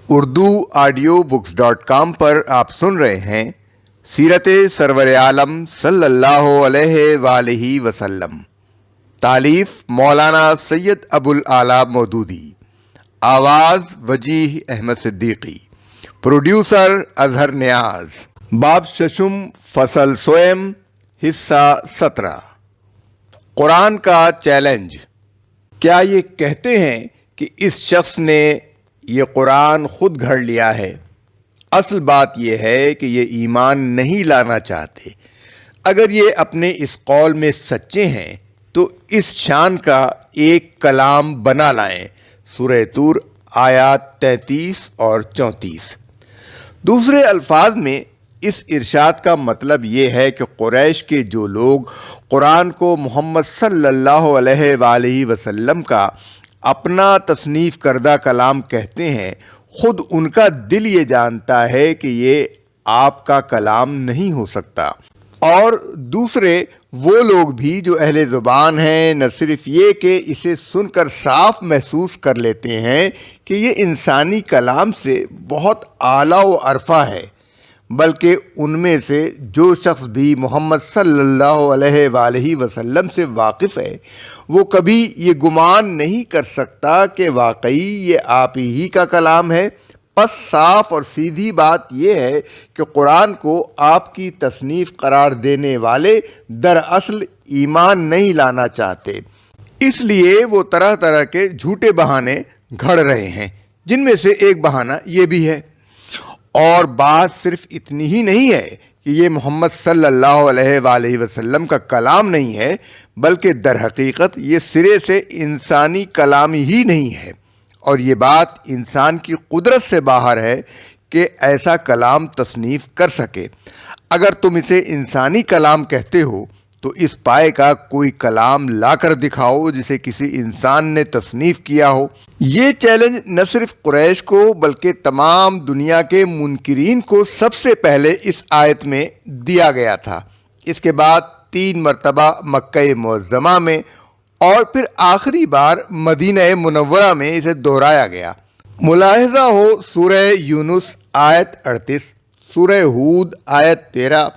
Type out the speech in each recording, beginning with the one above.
urduaudiobooks.com پر آپ سن رہے ہیں سیرت سرور عالم صلی اللہ علیہ وآلہ وسلم، تالیف مولانا سید ابو الاعلیٰ مودودی، آواز وجیح احمد صدیقی، پروڈیوسر اظہر نیاز۔ باب ششم، فصل سوئم، حصہ 17۔ قرآن کا چیلنج۔ کیا یہ کہتے ہیں کہ اس شخص نے یہ قرآن خود گھڑ لیا ہے؟ اصل بات یہ ہے کہ یہ ایمان نہیں لانا چاہتے۔ اگر یہ اپنے اس قول میں سچے ہیں تو اس شان کا ایک کلام بنا لائیں۔ سورہ طور آیات 33 اور 34۔ دوسرے الفاظ میں اس ارشاد کا مطلب یہ ہے کہ قریش کے جو لوگ قرآن کو محمد صلی اللہ علیہ وآلہ وسلم کا اپنا تصنیف کردہ کلام کہتے ہیں، خود ان کا دل یہ جانتا ہے کہ یہ آپ کا کلام نہیں ہو سکتا، اور دوسرے وہ لوگ بھی جو اہل زبان ہیں نہ صرف یہ کہ اسے سن کر صاف محسوس کر لیتے ہیں کہ یہ انسانی کلام سے بہت اعلیٰ و عرفہ ہے، بلکہ ان میں سے جو شخص بھی محمد صلی اللہ علیہ وآلہ وسلم سے واقف ہے وہ کبھی یہ گمان نہیں کر سکتا کہ واقعی یہ آپ ہی کا کلام ہے۔ پس صاف اور سیدھی بات یہ ہے کہ قرآن کو آپ کی تصنیف قرار دینے والے دراصل ایمان نہیں لانا چاہتے، اس لیے وہ طرح طرح کے جھوٹے بہانے گھڑ رہے ہیں، جن میں سے ایک بہانہ یہ بھی ہے۔ اور بات صرف اتنی ہی نہیں ہے کہ یہ محمد صلی اللہ علیہ وآلہ وسلم کا کلام نہیں ہے، بلکہ در حقیقت یہ سرے سے انسانی کلام ہی نہیں ہے، اور یہ بات انسان کی قدرت سے باہر ہے کہ ایسا کلام تصنیف کر سکے۔ اگر تم اسے انسانی کلام کہتے ہو تو اس پائے کا کوئی کلام لا کر دکھاؤ جسے کسی انسان نے تصنیف کیا ہو۔ یہ چیلنج نہ صرف قریش کو بلکہ تمام دنیا کے منکرین کو سب سے پہلے اس آیت میں دیا گیا تھا، اس کے بعد 3 مرتبہ مکہ معظمہ میں اور پھر آخری بار مدینہ منورہ میں اسے دہرایا گیا۔ ملاحظہ ہو سورہ یونس آیت 38، سورہ ہود آیت 13،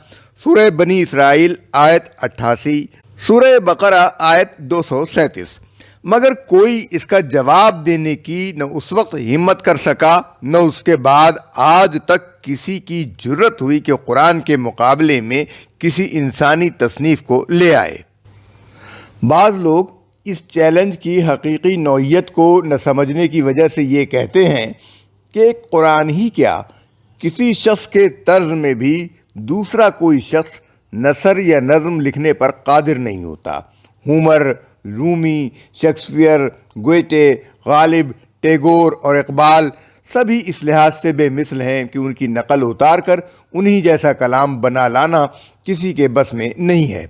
سورہ بنی اسرائیل آیت 88، سورہ بقرہ آیت 237۔ مگر کوئی اس کا جواب دینے کی نہ اس وقت ہمت کر سکا، نہ اس کے بعد آج تک کسی کی جرت ہوئی کہ قرآن کے مقابلے میں کسی انسانی تصنیف کو لے آئے۔ بعض لوگ اس چیلنج کی حقیقی نوعیت کو نہ سمجھنے کی وجہ سے یہ کہتے ہیں کہ قرآن ہی کیا، کسی شخص کے طرز میں بھی دوسرا کوئی شخص نثر یا نظم لکھنے پر قادر نہیں ہوتا۔ ہومر، رومی، شیکسپیئر، گویٹے، غالب، ٹیگور اور اقبال سبھی اس لحاظ سے بے مثل ہیں کہ ان کی نقل اتار کر انہی جیسا کلام بنا لانا کسی کے بس میں نہیں ہے۔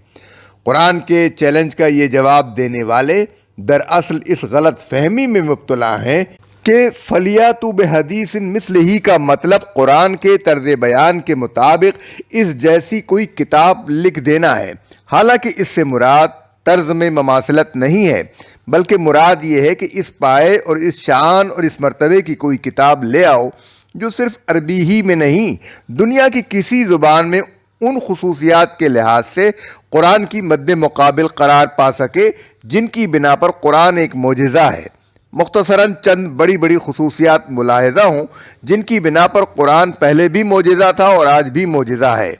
قرآن کے چیلنج کا یہ جواب دینے والے دراصل اس غلط فہمی میں مبتلا ہیں کہ فَلْيَأْتُوا بِحَدِيثٍ مِثْلِهِ کا مطلب قرآن کے طرز بیان کے مطابق اس جیسی کوئی کتاب لکھ دینا ہے، حالانکہ اس سے مراد طرز میں مماثلت نہیں ہے، بلکہ مراد یہ ہے کہ اس پائے اور اس شان اور اس مرتبے کی کوئی کتاب لے آؤ جو صرف عربی ہی میں نہیں، دنیا کی کسی زبان میں ان خصوصیات کے لحاظ سے قرآن کی مد مقابل قرار پا سکے جن کی بنا پر قرآن ایک معجزہ ہے۔ مختصراً چند بڑی بڑی خصوصیات ملاحظہ ہوں جن کی بنا پر قرآن پہلے بھی معجزہ تھا اور آج بھی معجزہ ہے۔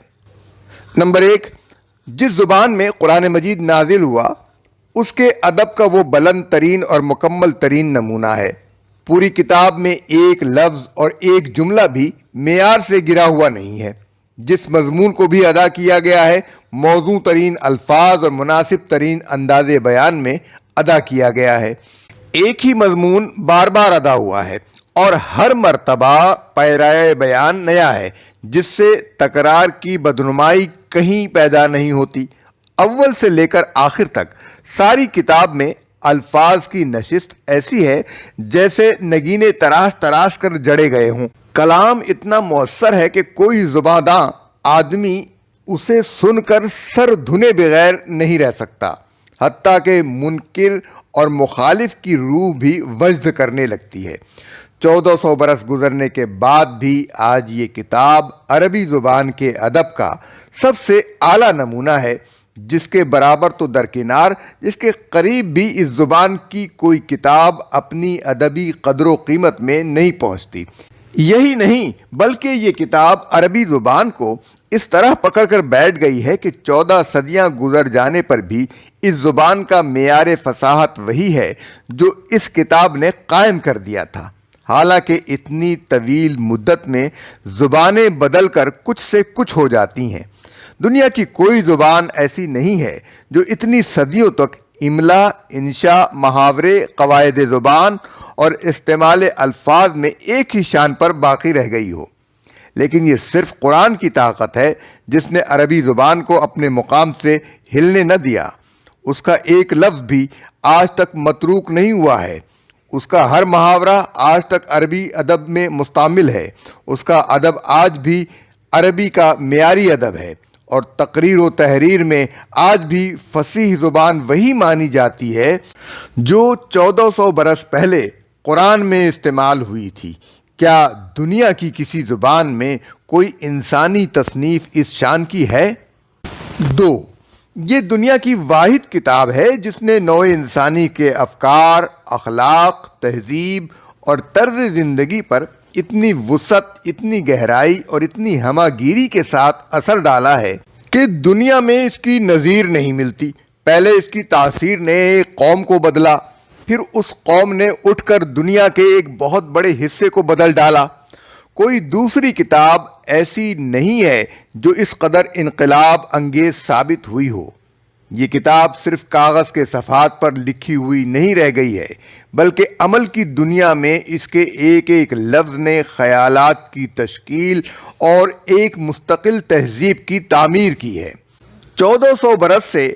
نمبر 1، جس زبان میں قرآن مجید نازل ہوا اس کے ادب کا وہ بلند ترین اور مکمل ترین نمونہ ہے۔ پوری کتاب میں ایک لفظ اور ایک جملہ بھی معیار سے گرا ہوا نہیں ہے۔ جس مضمون کو بھی ادا کیا گیا ہے موزوں ترین الفاظ اور مناسب ترین انداز بیان میں ادا کیا گیا ہے۔ ایک ہی مضمون بار بار ادا ہوا ہے اور ہر مرتبہ پیرائے بیان نیا ہے، جس سے تکرار کی بدنمائی کہیں پیدا نہیں ہوتی۔ اول سے لے کر آخر تک ساری کتاب میں الفاظ کی نشست ایسی ہے جیسے نگینے تراش تراش کر جڑے گئے ہوں۔ کلام اتنا مؤثر ہے کہ کوئی زباں داں آدمی اسے سن کر سر دھنے بغیر نہیں رہ سکتا، حتیٰ کہ منکر اور مخالف کی روح بھی وجد کرنے لگتی ہے۔ 1400 برس گزرنے کے بعد بھی آج یہ کتاب عربی زبان کے ادب کا سب سے اعلیٰ نمونہ ہے، جس کے برابر تو درکنار، جس کے قریب بھی اس زبان کی کوئی کتاب اپنی ادبی قدر و قیمت میں نہیں پہنچتی۔ یہی نہیں بلکہ یہ کتاب عربی زبان کو اس طرح پکڑ کر بیٹھ گئی ہے کہ 14 صدیاں گزر جانے پر بھی اس زبان کا معیار فصاحت وہی ہے جو اس کتاب نے قائم کر دیا تھا۔ حالانکہ اتنی طویل مدت میں زبانیں بدل کر کچھ سے کچھ ہو جاتی ہیں، دنیا کی کوئی زبان ایسی نہیں ہے جو اتنی صدیوں تک املا، انشاء، محاورے، قواعد زبان اور استعمال الفاظ میں ایک ہی شان پر باقی رہ گئی ہو۔ لیکن یہ صرف قرآن کی طاقت ہے جس نے عربی زبان کو اپنے مقام سے ہلنے نہ دیا۔ اس کا ایک لفظ بھی آج تک متروک نہیں ہوا ہے، اس کا ہر محاورہ آج تک عربی ادب میں مستعمل ہے، اس کا ادب آج بھی عربی کا معیاری ادب ہے، اور تقریر و تحریر میں آج بھی فصیح زبان وہی مانی جاتی ہے جو 1400 برس پہلے قرآن میں استعمال ہوئی تھی۔ کیا دنیا کی کسی زبان میں کوئی انسانی تصنیف اس شان کی ہے؟ 2. یہ دنیا کی واحد کتاب ہے جس نے نوع انسانی کے افکار، اخلاق، تہذیب اور طرز زندگی پر اتنی وسعت، اتنی گہرائی اور اتنی ہمہ گیری کے ساتھ اثر ڈالا ہے کہ دنیا میں اس کی نظیر نہیں ملتی۔ پہلے اس کی تاثیر نے ایک قوم کو بدلا، پھر اس قوم نے اٹھ کر دنیا کے ایک بہت بڑے حصے کو بدل ڈالا۔ کوئی دوسری کتاب ایسی نہیں ہے جو اس قدر انقلاب انگیز ثابت ہوئی ہو۔ یہ کتاب صرف کاغذ کے صفحات پر لکھی ہوئی نہیں رہ گئی ہے، بلکہ عمل کی دنیا میں اس کے ایک ایک لفظ نے خیالات کی تشکیل اور ایک مستقل تہذیب کی تعمیر کی ہے۔ 1400 برس سے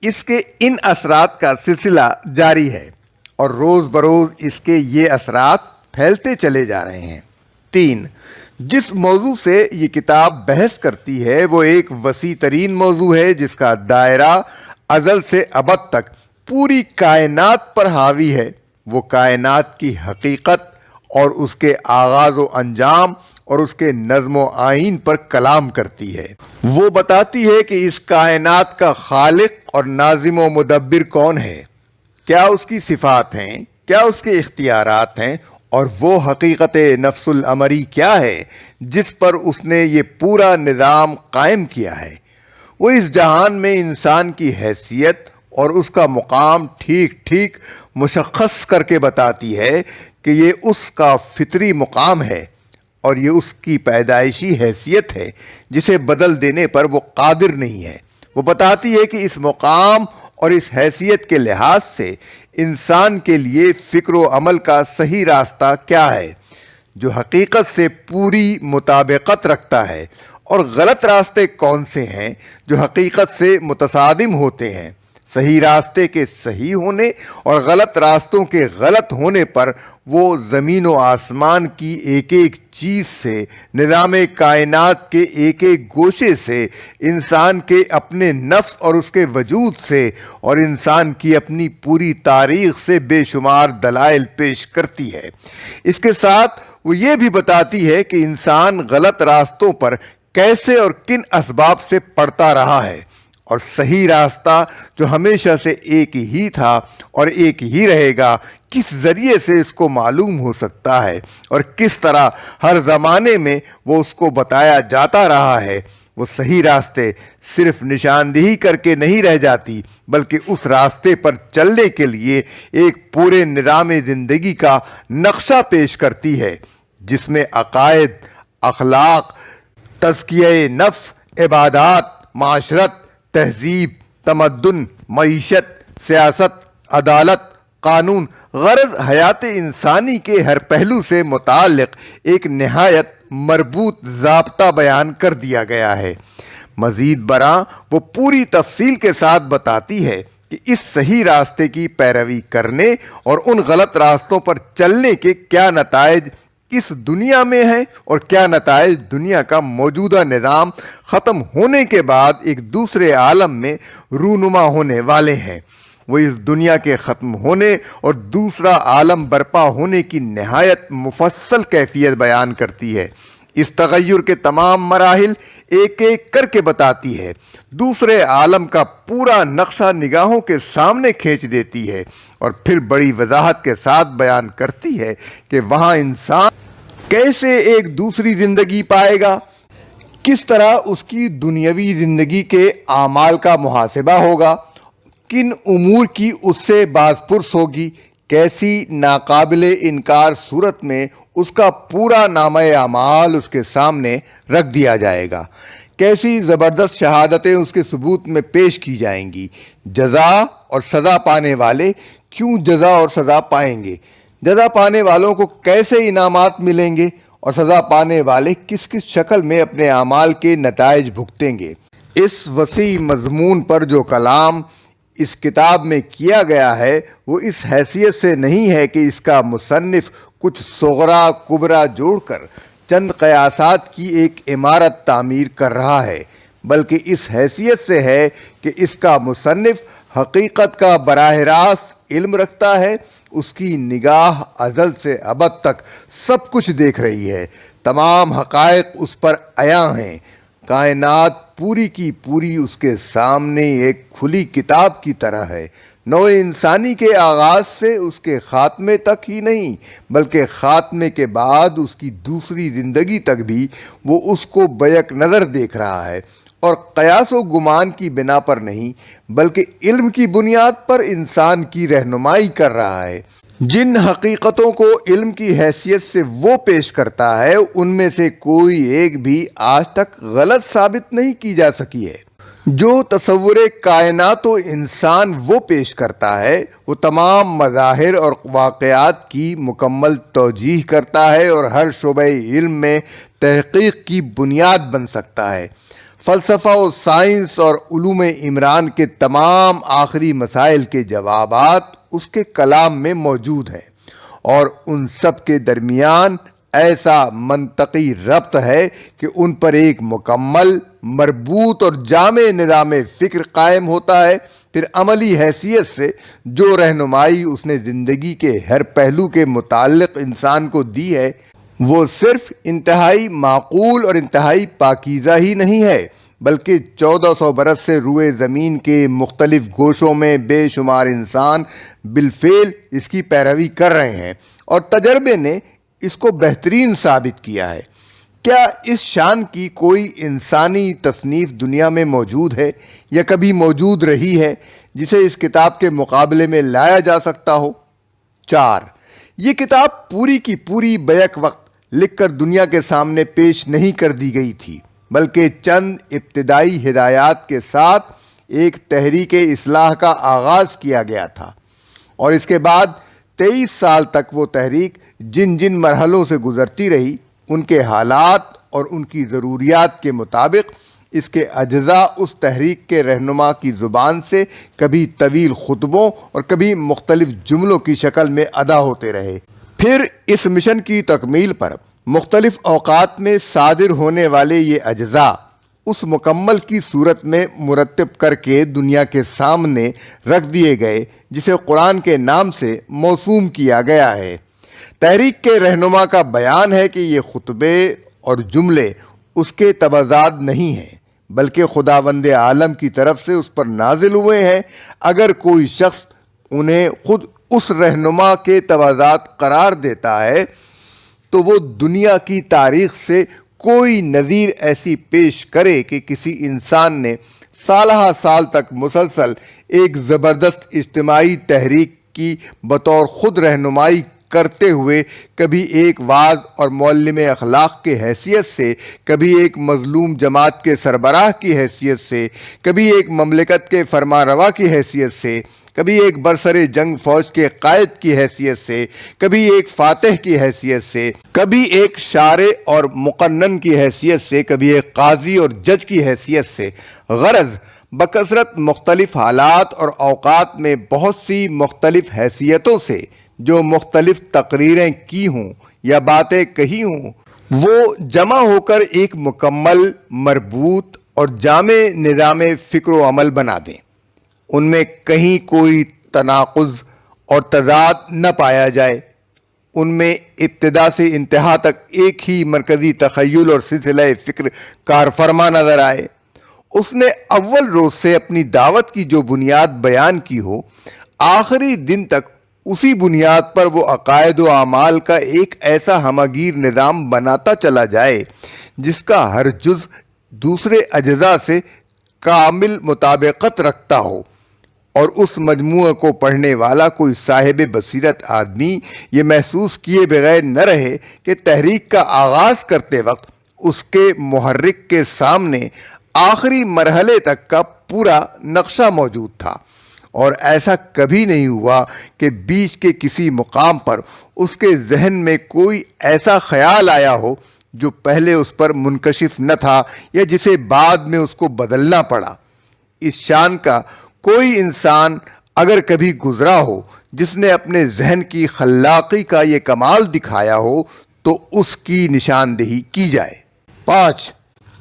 اس کے ان اثرات کا سلسلہ جاری ہے اور روز بروز اس کے یہ اثرات پھیلتے چلے جا رہے ہیں۔ 3. جس موضوع سے یہ کتاب بحث کرتی ہے وہ ایک وسیع ترین موضوع ہے جس کا دائرہ ازل سے ابد تک پوری کائنات پر حاوی ہے۔ وہ کائنات کی حقیقت اور اس کے آغاز و انجام اور اس کے نظم و آئین پر کلام کرتی ہے۔ وہ بتاتی ہے کہ اس کائنات کا خالق اور ناظم و مدبر کون ہے، کیا اس کی صفات ہیں، کیا اس کے اختیارات ہیں، اور وہ حقیقت نفس الامری کیا ہے جس پر اس نے یہ پورا نظام قائم کیا ہے۔ وہ اس جہان میں انسان کی حیثیت اور اس کا مقام ٹھیک ٹھیک مشخص کر کے بتاتی ہے کہ یہ اس کا فطری مقام ہے اور یہ اس کی پیدائشی حیثیت ہے جسے بدل دینے پر وہ قادر نہیں ہے۔ وہ بتاتی ہے کہ اس مقام اور اس حیثیت کے لحاظ سے انسان کے لیے فکر و عمل کا صحیح راستہ کیا ہے جو حقیقت سے پوری مطابقت رکھتا ہے، اور غلط راستے کون سے ہیں جو حقیقت سے متصادم ہوتے ہیں۔ صحیح راستے کے صحیح ہونے اور غلط راستوں کے غلط ہونے پر وہ زمین و آسمان کی ایک ایک چیز سے، نظام کائنات کے ایک ایک گوشے سے، انسان کے اپنے نفس اور اس کے وجود سے، اور انسان کی اپنی پوری تاریخ سے بے شمار دلائل پیش کرتی ہے۔ اس کے ساتھ وہ یہ بھی بتاتی ہے کہ انسان غلط راستوں پر کیسے اور کن اسباب سے پڑتا رہا ہے، اور صحیح راستہ جو ہمیشہ سے ایک ہی تھا اور ایک ہی رہے گا کس ذریعے سے اس کو معلوم ہو سکتا ہے، اور کس طرح ہر زمانے میں وہ اس کو بتایا جاتا رہا ہے۔ وہ صحیح راستے صرف نشاندہی کر کے نہیں رہ جاتی، بلکہ اس راستے پر چلنے کے لیے ایک پورے نظام زندگی کا نقشہ پیش کرتی ہے جس میں عقائد، اخلاق، تزکیہ نفس، عبادات، معاشرت، تہذیب، تمدن، معیشت، سیاست، عدالت، قانون، غرض حیات انسانی کے ہر پہلو سے متعلق ایک نہایت مربوط ضابطہ بیان کر دیا گیا ہے۔ مزید برآں وہ پوری تفصیل کے ساتھ بتاتی ہے کہ اس صحیح راستے کی پیروی کرنے اور ان غلط راستوں پر چلنے کے کیا نتائج اس دنیا میں ہے اور کیا نتائج دنیا کا موجودہ نظام ختم ہونے کے بعد ایک دوسرے عالم میں رونما ہونے والے ہیں۔ وہ اس دنیا کے ختم ہونے اور دوسرا عالم برپا ہونے کی نہایت مفصل کیفیت بیان کرتی ہے۔ اس تغیر کے تمام مراحل ایک ایک کر کے بتاتی ہے، دوسرے عالم کا پورا نقشہ نگاہوں کے سامنے کھینچ دیتی ہے، اور پھر بڑی وضاحت کے ساتھ بیان کرتی ہے کہ وہاں انسان کیسے ایک دوسری زندگی پائے گا، کس طرح اس کی دنیاوی زندگی کے اعمال کا محاسبہ ہوگا، کن امور کی اس سے باز پرس ہوگی، کیسی ناقابل انکار صورت میں اس کا پورا نامہ اعمال اس کے سامنے رکھ دیا جائے گا، کیسی زبردست شہادتیں اس کے ثبوت میں پیش کی جائیں گی، جزا اور سزا پانے والے کیوں جزا اور سزا پائیں گے، جزا پانے والوں کو کیسے انعامات ملیں گے، اور سزا پانے والے کس کس شکل میں اپنے اعمال کے نتائج بھگتیں گے۔ اس وسیع مضمون پر جو کلام اس کتاب میں کیا گیا ہے وہ اس حیثیت سے نہیں ہے کہ اس کا مصنف کچھ صغرا کبرا جوڑ کر چند قیاسات کی ایک عمارت تعمیر کر رہا ہے، بلکہ اس حیثیت سے ہے کہ اس کا مصنف حقیقت کا براہ راست علم رکھتا ہے، اس کی نگاہ ازل سے ابد تک سب کچھ دیکھ رہی ہے، تمام حقائق اس پر عیاں ہیں، کائنات پوری کی پوری اس کے سامنے ایک کھلی کتاب کی طرح ہے، نوع انسانی کے آغاز سے اس کے خاتمے تک ہی نہیں بلکہ خاتمے کے بعد اس کی دوسری زندگی تک بھی وہ اس کو بیک نظر دیکھ رہا ہے، اور قیاس و گمان کی بنا پر نہیں بلکہ علم کی بنیاد پر انسان کی رہنمائی کر رہا ہے۔ جن حقیقتوں کو علم کی حیثیت سے وہ پیش کرتا ہے ان میں سے کوئی ایک بھی آج تک غلط ثابت نہیں کی جا سکی ہے۔ جو تصور کائنات و انسان وہ پیش کرتا ہے وہ تمام مظاہر اور واقعات کی مکمل توجیح کرتا ہے اور ہر شعبہ علم میں تحقیق کی بنیاد بن سکتا ہے۔ فلسفہ و سائنس اور علوم عمران کے تمام آخری مسائل کے جوابات اس کے کلام میں موجود ہیں، اور ان سب کے درمیان ایسا منطقی ربط ہے کہ ان پر ایک مکمل، مربوط اور جامع نظام فکر قائم ہوتا ہے۔ پھر عملی حیثیت سے جو رہنمائی اس نے زندگی کے ہر پہلو کے متعلق انسان کو دی ہے وہ صرف انتہائی معقول اور انتہائی پاکیزہ ہی نہیں ہے بلکہ 1400 برس سے روئے زمین کے مختلف گوشوں میں بے شمار انسان بالفعل اس کی پیروی کر رہے ہیں، اور تجربے نے اس کو بہترین ثابت کیا ہے۔ کیا اس شان کی کوئی انسانی تصنیف دنیا میں موجود ہے یا کبھی موجود رہی ہے جسے اس کتاب کے مقابلے میں لایا جا سکتا ہو؟ 4. یہ کتاب پوری کی پوری بیک وقت لکھ کر دنیا کے سامنے پیش نہیں کر دی گئی تھی بلکہ چند ابتدائی ہدایات کے ساتھ ایک تحریک اصلاح کا آغاز کیا گیا تھا، اور اس کے بعد 23 سال تک وہ تحریک جن جن مرحلوں سے گزرتی رہی ان کے حالات اور ان کی ضروریات کے مطابق اس کے اجزاء اس تحریک کے رہنما کی زبان سے کبھی طویل خطبوں اور کبھی مختلف جملوں کی شکل میں ادا ہوتے رہے۔ پھر اس مشن کی تکمیل پر مختلف اوقات میں صادر ہونے والے یہ اجزاء اس مکمل کی صورت میں مرتب کر کے دنیا کے سامنے رکھ دیے گئے جسے قرآن کے نام سے موسوم کیا گیا ہے۔ تحریک کے رہنما کا بیان ہے کہ یہ خطبے اور جملے اس کے تبعات نہیں ہیں بلکہ خداوند عالم کی طرف سے اس پر نازل ہوئے ہیں۔ اگر کوئی شخص انہیں خود اس رہنما کے تبعات قرار دیتا ہے تو وہ دنیا کی تاریخ سے کوئی نظیر ایسی پیش کرے کہ کسی انسان نے سالہ سال تک مسلسل ایک زبردست اجتماعی تحریک کی بطور خود رہنمائی کرتے ہوئے کبھی ایک واعظ اور معلم اخلاق کی حیثیت سے، کبھی ایک مظلوم جماعت کے سربراہ کی حیثیت سے، کبھی ایک مملکت کے فرما روا کی حیثیت سے، کبھی ایک برسر جنگ فوج کے قائد کی حیثیت سے، کبھی ایک فاتح کی حیثیت سے، کبھی ایک شارع اور مقنن کی حیثیت سے، کبھی ایک قاضی اور جج کی حیثیت سے، غرض بکثرت مختلف حالات اور اوقات میں بہت سی مختلف حیثیتوں سے جو مختلف تقریریں کی ہوں یا باتیں کہی ہوں وہ جمع ہو کر ایک مکمل، مربوط اور جامع نظام فکر و عمل بنا دیں۔ ان میں کہیں کوئی تناقض اور تضاد نہ پایا جائے، ان میں ابتدا سے انتہا تک ایک ہی مرکزی تخیل اور سلسلہ فکر کار فرما نظر آئے۔ اس نے اول روز سے اپنی دعوت کی جو بنیاد بیان کی ہو، آخری دن تک اسی بنیاد پر وہ عقائد و اعمال کا ایک ایسا ہمہ گیر نظام بناتا چلا جائے جس کا ہر جز دوسرے اجزاء سے کامل مطابقت رکھتا ہو، اور اس مجموعے کو پڑھنے والا کوئی صاحب بصیرت آدمی یہ محسوس کیے بغیر نہ رہے کہ تحریک کا آغاز کرتے وقت اس کے محرک کے سامنے آخری مرحلے تک کا پورا نقشہ موجود تھا، اور ایسا کبھی نہیں ہوا کہ بیچ کے کسی مقام پر اس کے ذہن میں کوئی ایسا خیال آیا ہو جو پہلے اس پر منکشف نہ تھا یا جسے بعد میں اس کو بدلنا پڑا۔ اس شان کا کوئی انسان اگر کبھی گزرا ہو جس نے اپنے ذہن کی خلاقی کا یہ کمال دکھایا ہو تو اس کی نشاندہی کی جائے۔ 5.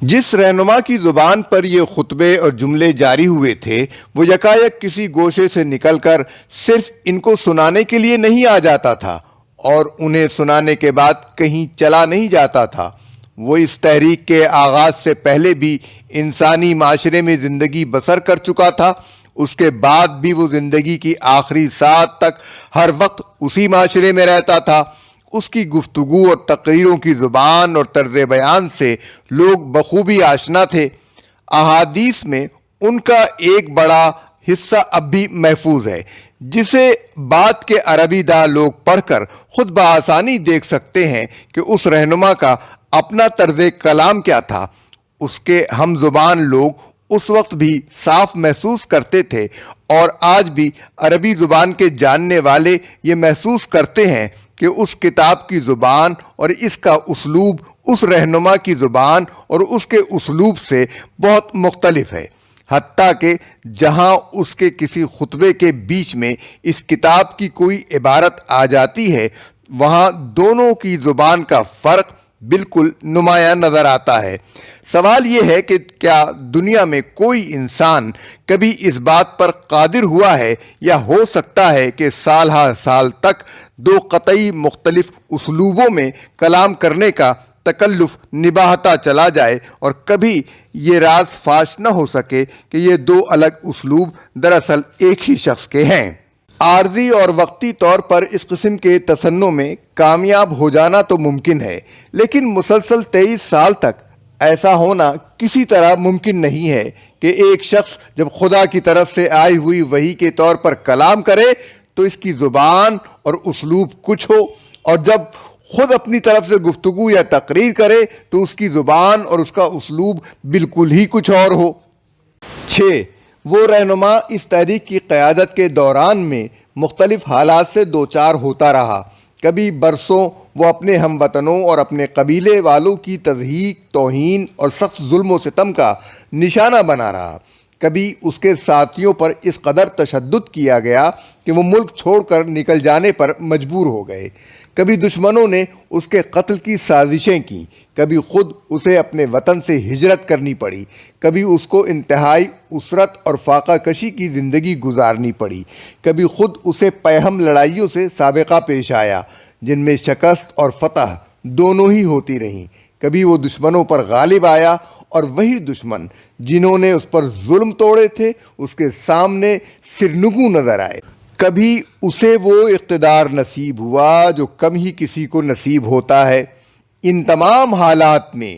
جس رہنما کی زبان پر یہ خطبے اور جملے جاری ہوئے تھے، وہ یکایک کسی گوشے سے نکل کر صرف ان کو سنانے کے لیے نہیں آ جاتا تھا اور انہیں سنانے کے بعد کہیں چلا نہیں جاتا تھا۔ وہ اس تحریک کے آغاز سے پہلے بھی انسانی معاشرے میں زندگی بسر کر چکا تھا، اس کے بعد بھی وہ زندگی کی آخری ساعت تک ہر وقت اسی معاشرے میں رہتا تھا۔ اس کی گفتگو اور تقریروں کی زبان اور طرز بیان سے لوگ بخوبی آشنا تھے۔ احادیث میں ان کا ایک بڑا حصہ اب بھی محفوظ ہے، جسے بعد کے عربی داں لوگ پڑھ کر خود بآسانی دیکھ سکتے ہیں کہ اس رہنما کا اپنا طرز کلام کیا تھا۔ اس کے ہم زبان لوگ اس وقت بھی صاف محسوس کرتے تھے، اور آج بھی عربی زبان کے جاننے والے یہ محسوس کرتے ہیں کہ اس کتاب کی زبان اور اس کا اسلوب اس رہنما کی زبان اور اس کے اسلوب سے بہت مختلف ہے، حتیٰ کہ جہاں اس کے کسی خطبے کے بیچ میں اس کتاب کی کوئی عبارت آ جاتی ہے، وہاں دونوں کی زبان کا فرق بالکل نمایاں نظر آتا ہے۔ سوال یہ ہے کہ کیا دنیا میں کوئی انسان کبھی اس بات پر قادر ہوا ہے یا ہو سکتا ہے کہ سال ہر سال تک دو قطعی مختلف اسلوبوں میں کلام کرنے کا تکلف نبھاتا چلا جائے اور کبھی یہ راز فاش نہ ہو سکے کہ یہ دو الگ اسلوب دراصل ایک ہی شخص کے ہیں؟ عارضی اور وقتی طور پر اس قسم کے تصنع میں کامیاب ہو جانا تو ممکن ہے، لیکن مسلسل 23 سال تک ایسا ہونا کسی طرح ممکن نہیں ہے کہ ایک شخص جب خدا کی طرف سے آئی ہوئی وحی کے طور پر کلام کرے تو اس کی زبان اور اسلوب کچھ ہو، اور جب خود اپنی طرف سے گفتگو یا تقریر کرے تو اس کی زبان اور اس کا اسلوب بالکل ہی کچھ اور ہو۔ 6. وہ رہنما اس تحریک کی قیادت کے دوران میں مختلف حالات سے دوچار ہوتا رہا۔ کبھی برسوں وہ اپنے ہم وطنوں اور اپنے قبیلے والوں کی تضحیک، توہین اور سخت ظلم و ستم کا نشانہ بنا رہا۔ کبھی اس کے ساتھیوں پر اس قدر تشدد کیا گیا کہ وہ ملک چھوڑ کر نکل جانے پر مجبور ہو گئے۔ کبھی دشمنوں نے اس کے قتل کی سازشیں کیں، کبھی خود اسے اپنے وطن سے ہجرت کرنی پڑی، کبھی اس کو انتہائی اسرت اور فاقہ کشی کی زندگی گزارنی پڑی، کبھی خود اسے پیہم لڑائیوں سے سابقہ پیش آیا جن میں شکست اور فتح دونوں ہی ہوتی رہیں۔ کبھی وہ دشمنوں پر غالب آیا اور وہی دشمن جنہوں نے اس پر ظلم توڑے تھے اس کے سامنے سرنگوں نظر آئے۔ کبھی اسے وہ اقتدار نصیب ہوا جو کم ہی کسی کو نصیب ہوتا ہے۔ ان تمام حالات میں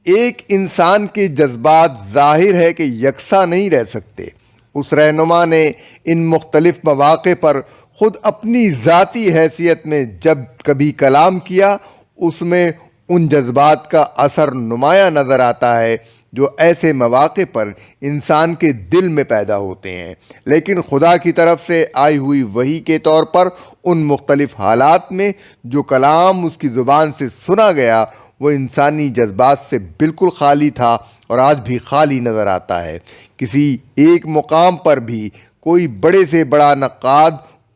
ایک انسان کے جذبات ظاہر ہے کہ یکساں نہیں رہ سکتے۔ اس رہنما نے ان مختلف مواقع پر خود اپنی ذاتی حیثیت میں جب کبھی کلام کیا، اس میں ان جذبات کا اثر نمایاں نظر آتا ہے جو ایسے مواقع پر انسان کے دل میں پیدا ہوتے ہیں، لیکن خدا کی طرف سے آئی ہوئی وحی کے طور پر ان مختلف حالات میں جو کلام اس کی زبان سے سنا گیا وہ انسانی جذبات سے بالکل خالی تھا اور آج بھی خالی نظر آتا ہے۔ کسی ایک مقام پر بھی کوئی بڑے سے بڑا نقاد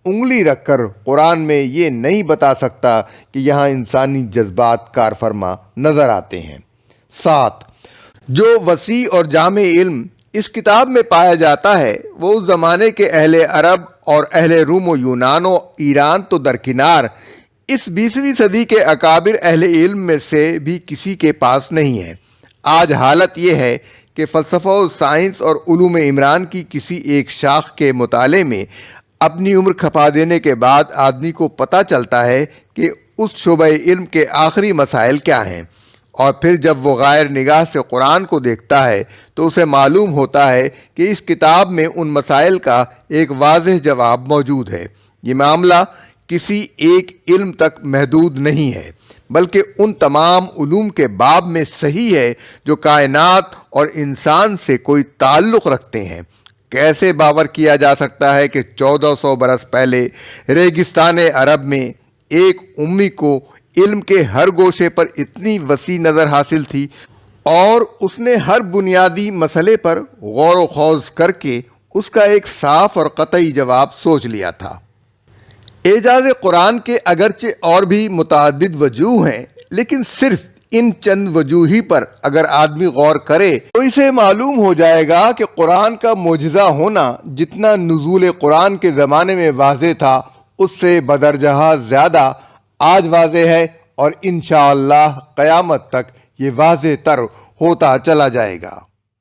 انگلی رکھ کر قرآن میں یہ نہیں بتا سکتا کہ یہاں انسانی جذبات کار فرما نظر آتے ہیں۔ 7. جو وسیع اور جامع علم اس کتاب میں پایا جاتا ہے وہ اس زمانے کے اہل عرب اور اہل روم و یونان و ایران تو درکنار، اس 20ویں صدی کے اکابر اہل علم میں سے بھی کسی کے پاس نہیں ہے۔ آج حالت یہ ہے کہ فلسفہ و سائنس اور علوم عمران کی کسی ایک شاخ کے مطالعے میں اپنی عمر کھپا دینے کے بعد آدمی کو پتہ چلتا ہے کہ اس شعبہ علم کے آخری مسائل کیا ہیں، اور پھر جب وہ غائر نگاہ سے قرآن کو دیکھتا ہے تو اسے معلوم ہوتا ہے کہ اس کتاب میں ان مسائل کا ایک واضح جواب موجود ہے۔ یہ معاملہ کسی ایک علم تک محدود نہیں ہے، بلکہ ان تمام علوم کے باب میں صحیح ہے جو کائنات اور انسان سے کوئی تعلق رکھتے ہیں۔ کیسے باور کیا جا سکتا ہے کہ 1400 برس پہلے ریگستان عرب میں ایک امی کو علم کے ہر گوشے پر اتنی وسیع نظر حاصل تھی اور اس نے ہر بنیادی مسئلے پر غور و خوض کر کے اس کا ایک صاف اور قطعی جواب سوچ لیا تھا۔ اعجاز قرآن کے اگرچہ اور بھی متعدد وجوہ ہیں، لیکن صرف ان چند وجوہ ہی پر اگر آدمی غور کرے تو اسے معلوم ہو جائے گا کہ قرآن کا معجزہ ہونا جتنا نزول قرآن کے زمانے میں واضح تھا، اس سے بدرجہ زیادہ آج واضح ہے، اور انشاءاللہ قیامت تک یہ واضح تر ہوتا چلا جائے گا۔